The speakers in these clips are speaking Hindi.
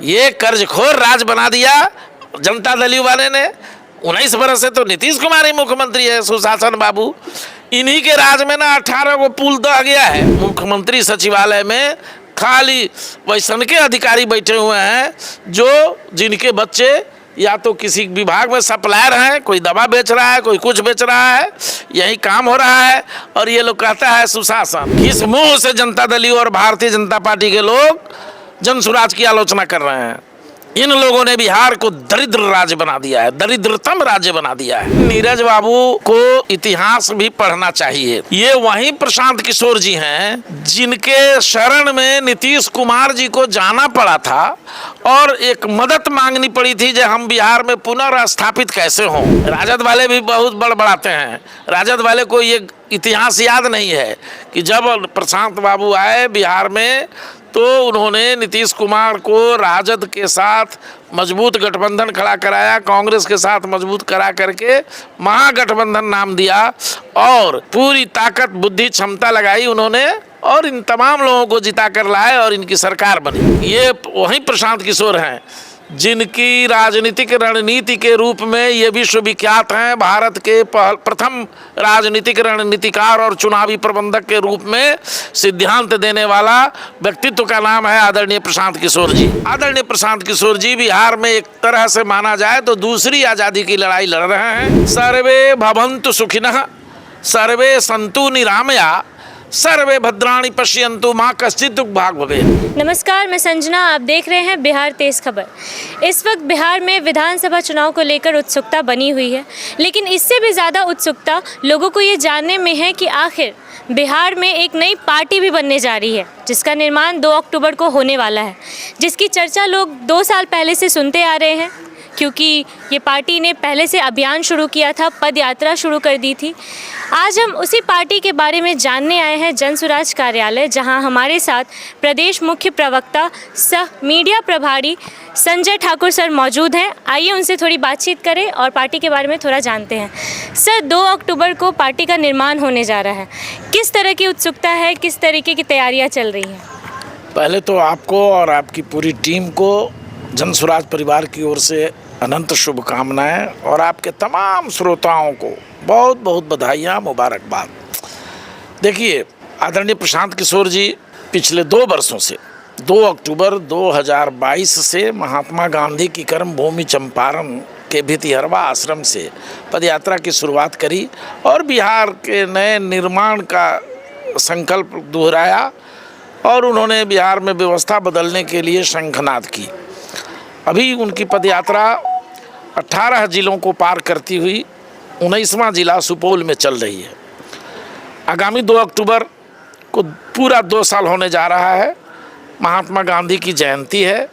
ये कर्जखोर राज बना दिया जनता दल वाले ने। 19 बरस से तो नीतीश कुमार ही मुख्यमंत्री है, सुशासन बाबू। इन्हीं के राज में ना 18 को पुल दह गया है। मुख्यमंत्री सचिवालय में खाली वैसन के अधिकारी बैठे हुए हैं जो जिनके बच्चे या तो किसी विभाग में सप्लायर हैं, कोई दवा बेच रहा है, कोई कुछ बेच रहा है, यही काम हो रहा है। और ये लोग कहता है सुशासन। किस मुंह से जनता दल और भारतीय जनता पार्टी के लोग जनसुराज की आलोचना कर रहे हैं? इन लोगों ने बिहार को दरिद्र राज्य बना दिया है, दरिद्रतम राज्य बना दिया है। नीरज बाबू को इतिहास भी पढ़ना चाहिए। ये वही प्रशांत किशोर जी हैं जिनके शरण में नीतीश कुमार जी को जाना पड़ा था और एक मदद मांगनी पड़ी थी जो हम बिहार में पुनर्स्थापित कैसे हों। राजद वाले भी बहुत बड़बड़ाते हैं। राजद वाले को ये इतिहास याद नहीं है कि जब प्रशांत बाबू आए बिहार में तो उन्होंने नीतीश कुमार को राजद के साथ मजबूत गठबंधन खड़ा कराया, कांग्रेस के साथ मजबूत करा करके महागठबंधन नाम दिया और पूरी ताकत बुद्धि क्षमता लगाई उन्होंने और इन तमाम लोगों को जिता कर लाए और इनकी सरकार बनी। ये वही प्रशांत किशोर हैं जिनकी राजनीतिक रणनीति के रूप में ये विश्वविख्यात हैं। भारत के प्रथम राजनीतिक रणनीतिकार और चुनावी प्रबंधक के रूप में सिद्धांत देने वाला व्यक्तित्व का नाम है आदरणीय प्रशांत किशोर जी। आदरणीय प्रशांत किशोर जी बिहार में एक तरह से माना जाए तो दूसरी आज़ादी की लड़ाई लड़ रहे हैं। सर्वे भवन्तु सुखिनः, सर्वे सन्तु निरामया, सर्वे भद्राणि पश्यन्तु माँ कश्चित् दुःख भाग् भवेत्। नमस्कार, मैं संजना, आप देख रहे हैं बिहार तेज खबर। इस वक्त बिहार में विधानसभा चुनाव को लेकर उत्सुकता बनी हुई है, लेकिन इससे भी ज़्यादा उत्सुकता लोगों को ये जानने में है कि आखिर बिहार में एक नई पार्टी भी बनने जा रही है जिसका निर्माण 2 अक्टूबर को होने वाला है, जिसकी चर्चा लोग 2 साल पहले से सुनते आ रहे हैं क्योंकि ये पार्टी ने पहले से अभियान शुरू किया था, पद यात्रा शुरू कर दी थी। आज हम उसी पार्टी के बारे में जानने आए हैं जनसुराज कार्यालय, जहां हमारे साथ प्रदेश मुख्य प्रवक्ता सह मीडिया प्रभारी संजय ठाकुर सर मौजूद हैं। आइए उनसे थोड़ी बातचीत करें और पार्टी के बारे में थोड़ा जानते हैं। सर, 2 अक्टूबर को पार्टी का निर्माण होने जा रहा है, किस तरह की उत्सुकता है, किस तरीके की तैयारियाँ चल रही हैं? पहले तो आपको और आपकी पूरी टीम को जनसुराज परिवार की ओर से अनंत शुभकामनाएं और आपके तमाम श्रोताओं को बहुत बहुत बधाइयाँ, मुबारकबाद। देखिए, आदरणीय प्रशांत किशोर जी पिछले 2 वर्षों से 2 अक्टूबर 2022 से महात्मा गांधी की कर्मभूमि चंपारण के भितिहरवा आश्रम से पदयात्रा की शुरुआत करी और बिहार के नए निर्माण का संकल्प दोहराया और उन्होंने बिहार में व्यवस्था बदलने के लिए शंखनाद की। अभी उनकी पदयात्रा 18 जिलों को पार करती हुई 19वां जिला सुपौल में चल रही है। आगामी 2 अक्टूबर को पूरा 2 साल होने जा रहा है। महात्मा गांधी की जयंती है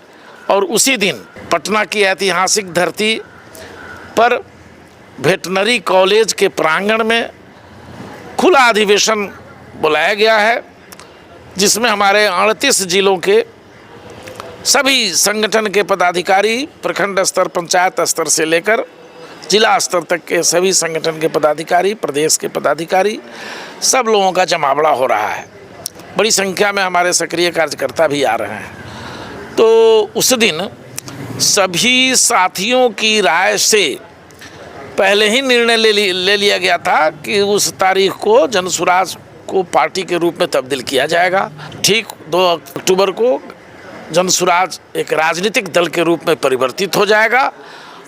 और उसी दिन पटना की ऐतिहासिक धरती पर वेटनरी कॉलेज के प्रांगण में खुला अधिवेशन बुलाया गया है जिसमें हमारे 38 जिलों के सभी संगठन के पदाधिकारी, प्रखंड स्तर, पंचायत स्तर से लेकर जिला स्तर तक के सभी संगठन के पदाधिकारी, प्रदेश के पदाधिकारी, सब लोगों का जमावड़ा हो रहा है। बड़ी संख्या में हमारे सक्रिय कार्यकर्ता भी आ रहे हैं। तो उस दिन सभी साथियों की राय से पहले ही निर्णय ले लिया गया था कि उस तारीख को जनसुराज को पार्टी के रूप में तब्दील किया जाएगा। ठीक 2 अक्टूबर को जनसुराज एक राजनीतिक दल के रूप में परिवर्तित हो जाएगा।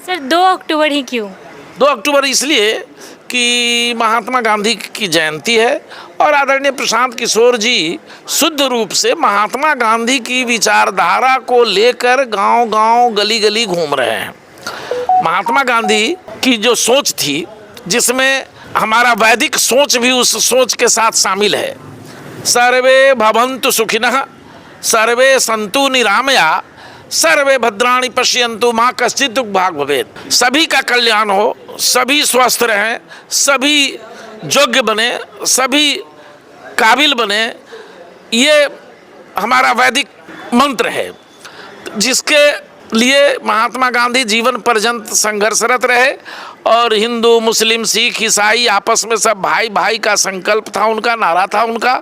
सर, 2 अक्टूबर ही क्यों? 2 अक्टूबर इसलिए कि महात्मा गांधी की जयंती है और आदरणीय प्रशांत किशोर जी शुद्ध रूप से महात्मा गांधी की विचारधारा को लेकर गांव-गांव, गली-गली घूम रहे हैं। महात्मा गांधी की जो सोच थी, जिसमें हमारा वैदिक सोच भी उस सोच के साथ शामिल है। सर्वे भवन्तु सुखिनः, सर्वे सन्तु निरामया, सर्वे भद्राणि पश्यन्तु माँ कश्चित् दुःख भाग् भवेत्। सभी का कल्याण हो, सभी स्वस्थ रहें, सभी योग्य बने, सभी काबिल बने, ये हमारा वैदिक मंत्र है जिसके लिए महात्मा गांधी जीवन पर्यंत संघर्षरत रहे और हिंदू, मुस्लिम, सिख, ईसाई आपस में सब भाई भाई का संकल्प था उनका, नारा था उनका।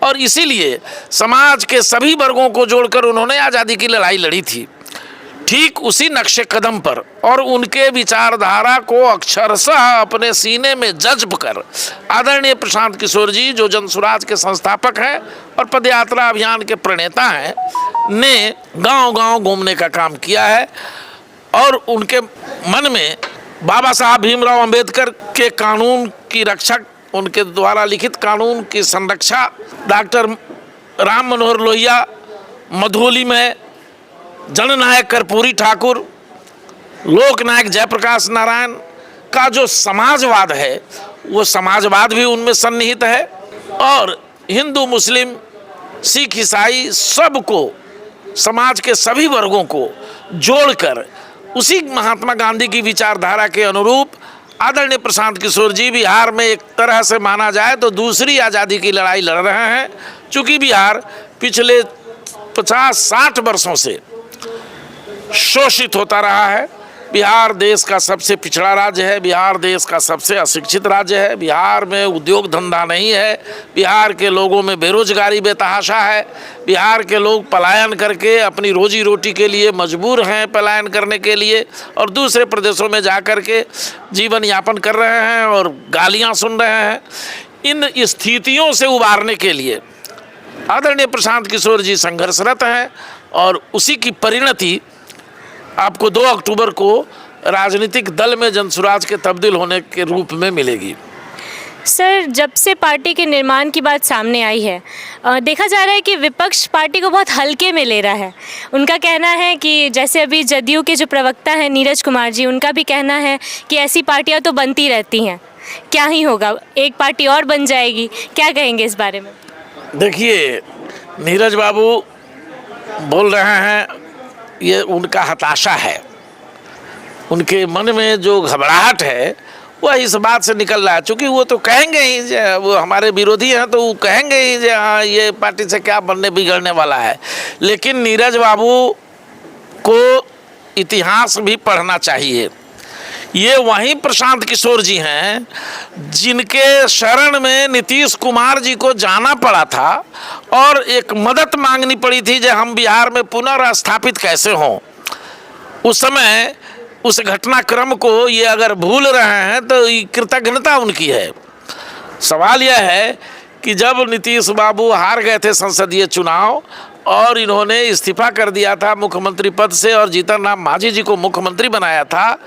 और इसीलिए समाज के सभी वर्गों को जोड़कर उन्होंने आज़ादी की लड़ाई लड़ी थी। ठीक उसी नक्शे कदम पर और उनके विचारधारा को अक्षरशः अपने सीने में जज्ब कर आदरणीय प्रशांत किशोर जी, जो जनसुराज के संस्थापक हैं और पदयात्रा अभियान के प्रणेता हैं, ने गांव-गांव घूमने का काम किया है और उनके मन में बाबा साहब भीमराव अंबेडकर के कानून की रक्षक, उनके द्वारा लिखित कानून की संरक्षा, डॉक्टर राम मनोहर लोहिया मधुबली में, जननायक कर्पूरी ठाकुर, लोकनायक जयप्रकाश नारायण का जो समाजवाद है वो समाजवाद भी उनमें सन्निहित है और हिंदू मुस्लिम सिख ईसाई सबको, समाज के सभी वर्गों को जोड़कर उसी महात्मा गांधी की विचारधारा के अनुरूप आदरणीय प्रशांत किशोर जी बिहार में एक तरह से माना जाए तो दूसरी आज़ादी की लड़ाई लड़ रहे हैं। चूँकि बिहार पिछले 50-60 वर्षों से शोषित होता रहा है, बिहार देश का सबसे पिछड़ा राज्य है, बिहार देश का सबसे अशिक्षित राज्य है, बिहार में उद्योग धंधा नहीं है, बिहार के लोगों में बेरोजगारी बेतहाशा है, बिहार के लोग पलायन करके अपनी रोजी रोटी के लिए मजबूर हैं पलायन करने के लिए और दूसरे प्रदेशों में जा कर के जीवन यापन कर रहे हैं और गालियां सुन रहे हैं। इन स्थितियों से उबारने के लिए आदरणीय प्रशांत किशोर जी संघर्षरत हैं और उसी की परिणति आपको 2 अक्टूबर को राजनीतिक दल में जनसुराज के तब्दील होने के रूप में मिलेगी। सर, जब से पार्टी के निर्माण की बात सामने आई है, देखा जा रहा है कि विपक्ष पार्टी को बहुत हल्के में ले रहा है। उनका कहना है कि जैसे अभी जदयू के जो प्रवक्ता हैं नीरज कुमार जी, उनका भी कहना है कि ऐसी पार्टियां तो बनती रहती हैं, क्या ही होगा, एक पार्टी और बन जाएगी। क्या कहेंगे इस बारे में? देखिए, नीरज बाबू बोल रहे हैं, ये उनका हताशा है, उनके मन में जो घबराहट है वह इस बात से निकल रहा है। चूँकि वो तो कहेंगे ही, वो हमारे विरोधी हैं तो वो कहेंगे ही हाँ ये पार्टी से क्या बनने बिगड़ने वाला है। लेकिन नीरज बाबू को इतिहास भी पढ़ना चाहिए। ये वहीं प्रशांत किशोर जी हैं जिनके शरण में नीतीश कुमार जी को जाना पड़ा था और एक मदद मांगनी पड़ी थी जो हम बिहार में पुनर्स्थापित कैसे हों। उस समय उस घटनाक्रम को ये अगर भूल रहे हैं तो कृतज्ञता उनकी है। सवाल यह है कि जब नीतीश बाबू हार गए थे संसदीय चुनाव और इन्होंने इस्तीफा कर दिया था मुख्यमंत्री पद से और जीतन राम मांझी जी को मुख्यमंत्री बनाया था,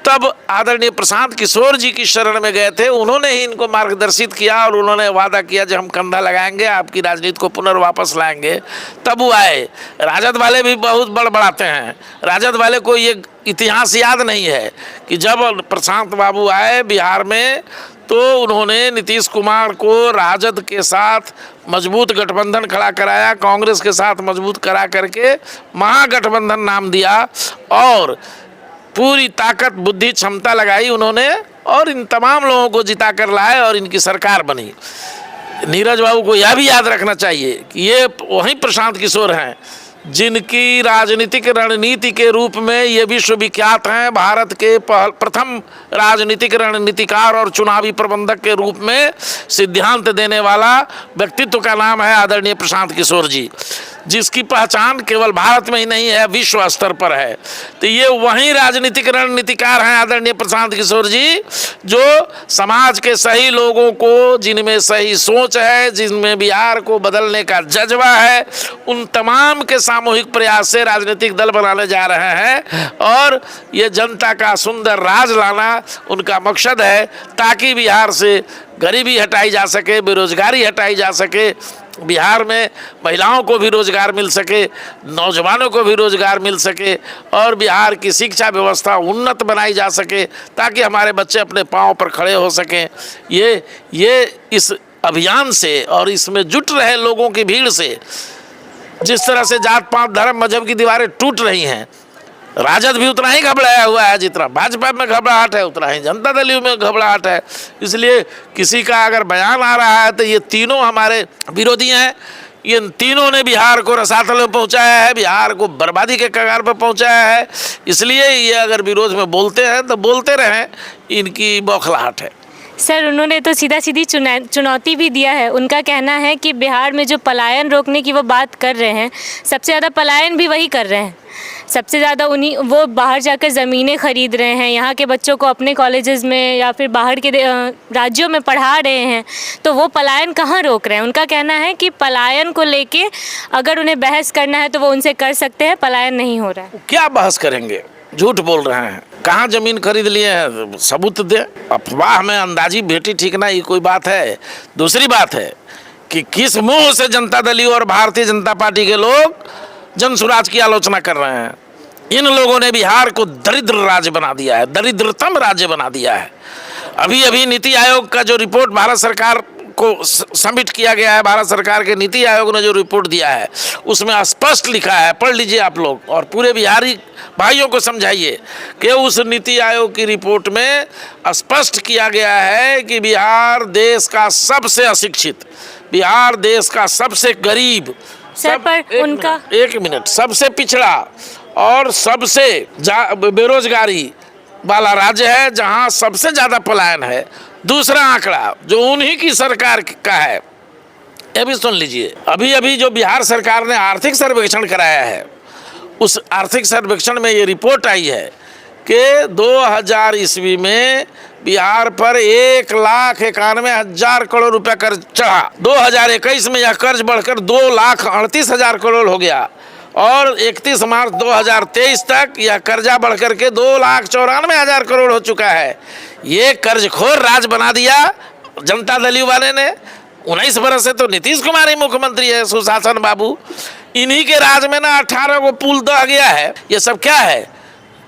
तब आदरणीय प्रशांत किशोर जी की शरण में गए थे। उन्होंने ही इनको मार्गदर्शित किया और उन्होंने वादा किया जब हम कंधा लगाएंगे आपकी राजनीति को पुनर्वापस लाएंगे। तब वो आए। राजद वाले भी बहुत बड़बड़ाते हैं, राजद वाले को ये इतिहास याद नहीं है कि जब प्रशांत बाबू आए बिहार में तो उन्होंने नीतीश कुमार को राजद के साथ मजबूत गठबंधन खड़ा कराया, कांग्रेस के साथ मजबूत करा करके महागठबंधन नाम दिया और पूरी ताकत बुद्धि क्षमता लगाई उन्होंने और इन तमाम लोगों को जिता कर लाए और इनकी सरकार बनी। नीरज बाबू को यह भी याद रखना चाहिए कि ये वही प्रशांत किशोर हैं जिनकी राजनीतिक रणनीति के रूप में ये विश्वविख्यात हैं। भारत के प्रथम राजनीतिक रणनीतिकार और चुनावी प्रबंधक के रूप में सिद्धांत देने वाला व्यक्तित्व का नाम है आदरणीय प्रशांत किशोर जी, जिसकी पहचान केवल भारत में ही नहीं है विश्व स्तर पर है। तो ये वही राजनीतिक रणनीतिकार हैं आदरणीय प्रशांत किशोर जी, जो समाज के सही लोगों को, जिनमें सही सोच है, जिनमें बिहार को बदलने का जज्बा है, उन तमाम के सामूहिक प्रयास से राजनीतिक दल बनाने जा रहे हैं और ये जनता का सुंदर राज लाना उनका मकसद है, ताकि बिहार से गरीबी हटाई जा सके, बेरोजगारी हटाई जा सके, बिहार में महिलाओं को भी रोजगार मिल सके, नौजवानों को भी रोजगार मिल सके और बिहार की शिक्षा व्यवस्था उन्नत बनाई जा सके ताकि हमारे बच्चे अपने पांव पर खड़े हो सकें। ये इस अभियान से और इसमें जुट रहे लोगों की भीड़ से जिस तरह से जात पात धर्म मजहब की दीवारें टूट रही हैं, राजद भी उतना ही घबराया हुआ है, जितना भाजपा में घबराहट है उतना ही जनता दल में घबराहट है। इसलिए किसी का अगर बयान आ रहा है तो ये तीनों हमारे विरोधी हैं। ये तीनों ने बिहार को रसातल में पहुंचाया है, बिहार को बर्बादी के कगार पर पहुंचाया है। इसलिए ये अगर विरोध में बोलते हैं तो बोलते रहें, इनकी बौखलाहट है। सर उन्होंने तो सीधा सीधी चुनौती भी दिया है। उनका कहना है कि बिहार में जो पलायन रोकने की वो बात कर रहे हैं, सबसे ज़्यादा पलायन भी वही कर रहे हैं। सबसे ज़्यादा उन्हीं वो बाहर जाकर ज़मीनें ख़रीद रहे हैं, यहाँ के बच्चों को अपने कॉलेजेस में या फिर बाहर के राज्यों में पढ़ा रहे हैं। तो वो पलायन कहाँ रोक रहे हैं? उनका कहना है कि पलायन को लेके अगर उन्हें बहस करना है तो वो उनसे कर सकते हैं, पलायन नहीं हो रहा है। क्या बहस करेंगे? झूठ बोल रहे हैं। कहाँ जमीन खरीद लिए हैं? सबूत दे। अफवाह में अंदाजी बेटी ठीक ना, ये कोई बात है? दूसरी बात है कि किस मुंह से जनता दल और भारतीय जनता पार्टी के लोग जन स्वराज की आलोचना कर रहे हैं। इन लोगों ने बिहार को दरिद्र राज्य बना दिया है, दरिद्रतम राज्य बना दिया है। अभी अभी नीति आयोग का जो रिपोर्ट भारत सरकार को सबमिट किया गया है, भारत सरकार के नीति आयोग ने जो रिपोर्ट दिया है उसमें स्पष्ट लिखा है, पढ़ लीजिए आप लोग और पूरे बिहारी भाइयों को समझाइए कि उस नीति आयोग की रिपोर्ट में स्पष्ट किया गया है कि बिहार देश का सबसे अशिक्षित, बिहार देश का सबसे गरीब, सर पर उनका एक मिनट, सबसे पिछड़ा और सबसे बेरोजगारी वाला राज्य है, जहां सबसे ज़्यादा पलायन है। दूसरा आंकड़ा जो उन्हीं की सरकार का है, ये भी सुन लीजिए। अभी अभी जो बिहार सरकार ने आर्थिक सर्वेक्षण कराया है, उस आर्थिक सर्वेक्षण में ये रिपोर्ट आई है कि 2000 ईस्वी में बिहार पर 1,91,000 करोड़ रुपया कर्ज चढ़ा। 2021 में यह कर्ज बढ़कर 2,38,000 करोड़ हो गया और 31 मार्च 2023 तक यह कर्जा बढ़कर के 2,94,000 करोड़ हो चुका है। ये कर्जखोर राज बना दिया जनता दल वाले ने। 19 बरस से तो नीतीश कुमार ही मुख्यमंत्री है, सुशासन बाबू। इन्हीं के राज में ना 18 को पुल दह गया है। ये सब क्या है?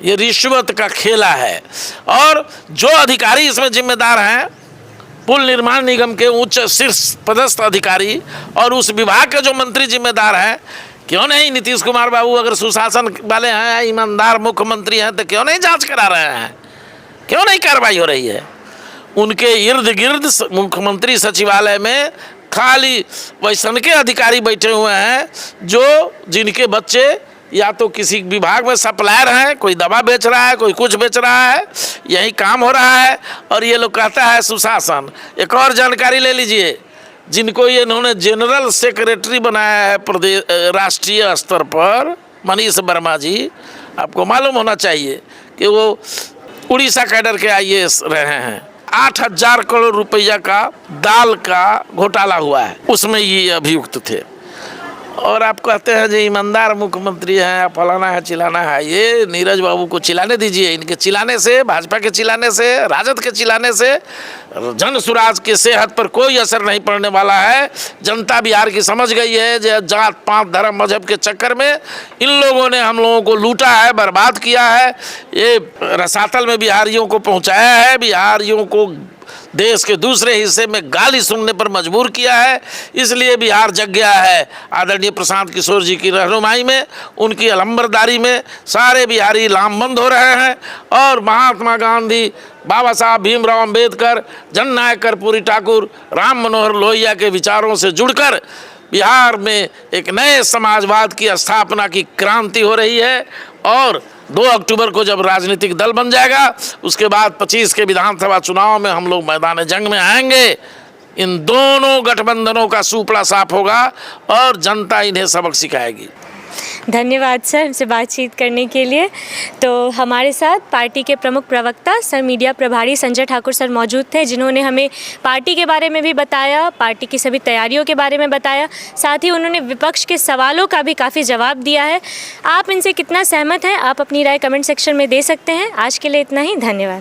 ये रिश्वत का खेला है। और जो अधिकारी इसमें जिम्मेदार हैं, पुल निर्माण निगम के उच्च शीर्ष पदस्थ अधिकारी और उस विभाग के जो मंत्री जिम्मेदार हैं, क्यों नहीं नीतीश कुमार बाबू अगर सुशासन वाले हैं, ईमानदार मुख्यमंत्री हैं, तो क्यों नहीं जांच करा रहे हैं? क्यों नहीं कार्रवाई हो रही है? उनके इर्द गिर्द मुख्यमंत्री सचिवालय में खाली वैसन के अधिकारी बैठे हुए हैं जो जिनके बच्चे या तो किसी विभाग में सप्लायर हैं, कोई दवा बेच रहा है, कोई कुछ बेच रहा है, यही काम हो रहा है। और ये लोग कहता है सुशासन। एक और जानकारी ले लीजिए, जिनको ये इन्होंने जनरल सेक्रेटरी बनाया है प्रदेश राष्ट्रीय स्तर पर, मनीष वर्मा जी, आपको मालूम होना चाहिए कि वो उड़ीसा कैडर के IAS रहे हैं। 8,000 करोड़ रुपया का दाल का घोटाला हुआ है, उसमें ये अभियुक्त थे। और आप कहते हैं जो ईमानदार मुख्यमंत्री हैं, फलाना है, चिलाना है। ये नीरज बाबू को चिलाने दीजिए। इनके चिलाने से, भाजपा के चिलाने से, राजद के चिलाने से जन स्वराज की सेहत पर कोई असर नहीं पड़ने वाला है। जनता बिहार की समझ गई है जो जात पात धर्म मजहब के चक्कर में इन लोगों ने हम लोगों को लूटा है, बर्बाद किया है। ये रसातल में बिहारियों को पहुँचाया है, बिहारियों को देश के दूसरे हिस्से में गाली सुनने पर मजबूर किया है। इसलिए बिहार जग गया है। आदरणीय प्रशांत किशोर जी की रहनुमाई में, उनकी अलंबरदारी में सारे बिहारी लामबंद हो रहे हैं और महात्मा गांधी, बाबा साहब भीमराव अंबेडकर, जननायक कर्पूरी ठाकुर, राम मनोहर लोहिया के विचारों से जुड़कर बिहार में एक नए समाजवाद की स्थापना की क्रांति हो रही है। और 2 अक्टूबर को जब राजनीतिक दल बन जाएगा, उसके बाद 25 के विधानसभा चुनाव में हम लोग मैदान जंग में आएंगे। इन दोनों गठबंधनों का सूपड़ा साफ होगा और जनता इन्हें सबक सिखाएगी। धन्यवाद सर हमसे बातचीत करने के लिए। तो हमारे साथ पार्टी के प्रमुख प्रवक्ता सर मीडिया प्रभारी संजय ठाकुर सर मौजूद थे, जिन्होंने हमें पार्टी के बारे में भी बताया, पार्टी की सभी तैयारियों के बारे में बताया, साथ ही उन्होंने विपक्ष के सवालों का भी काफ़ी जवाब दिया है। आप इनसे कितना सहमत हैं, आप अपनी राय कमेंट सेक्शन में दे सकते हैं। आज के लिए इतना ही, धन्यवाद।